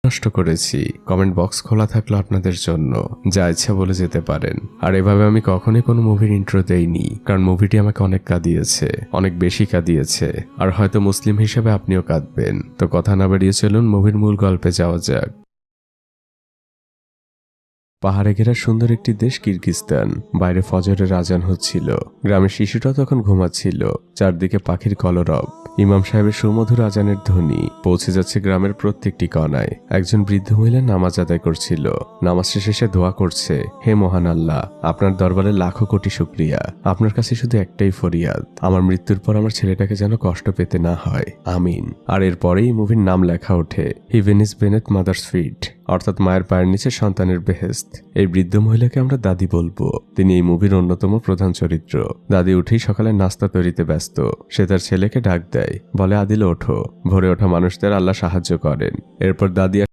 নষ্ট করেছি। Comment box খোলা থাকলো আপনাদের জন্য, যা ইচ্ছা বলে যেতে পারেন। আর এভাবে আমি কখনোই কোনো মুভির ইন্ট্রো দেইনি, কারণ মুভিটি আমাকে অনেক কাঁদিয়েছে, অনেক বেশি কাঁদিয়েছে। আর হয়তো মুসলিম হিসেবে আপনিও কাঁদবেন। তো কথা না বাড়িয়ে চলুন মুভির মূল গল্পে যাওয়া যাক। পাহাড়ে ঘেরা সুন্দর একটি দেশ কিরগিস্তান। বাইরে ফজরের আজান হচ্ছিল। গ্রামের শিশুরা তখন ঘুমাচ্ছিল। চারদিকে পাখির কলরব, ইমাম সাহেবের সুমধুর আজানের ধ্বনি পৌঁছে যাচ্ছে গ্রামের প্রত্যেকটি কণায়। একজন বৃদ্ধ মহিলা নামাজ আদায় করছিল। নামাজ শেষে সে দোয়া করছে, হে মহান আল্লাহ, আপনার দরবারে লাখো কোটি শুকরিয়া। আপনার কাছে শুধু একটাই ফরিয়াদ, আমার মৃত্যুর পর আমার ছেলেটাকে যেন কষ্ট পেতে না হয়, আমিন। আর এরপরেই মুভির নাম লেখা ওঠে, heaven is beneath mother's feet, অর্থাৎ মায়ের পায়ের নিচে সন্তানের বেহেস্ত। এই বৃদ্ধ মহিলাকে আমরা দাদি বলবো। তিনি এই মুভির অন্যতম প্রধান চরিত্র। দাদি উঠেই সকালে নাস্তা তৈরিতে ব্যস্ত। সে তার ছেলেকে ডাক দেয়, বলে, আদিল ওঠো। ভোরে ওঠা মানুষদের আল্লাহ সাহায্য করেন। এরপর দাদি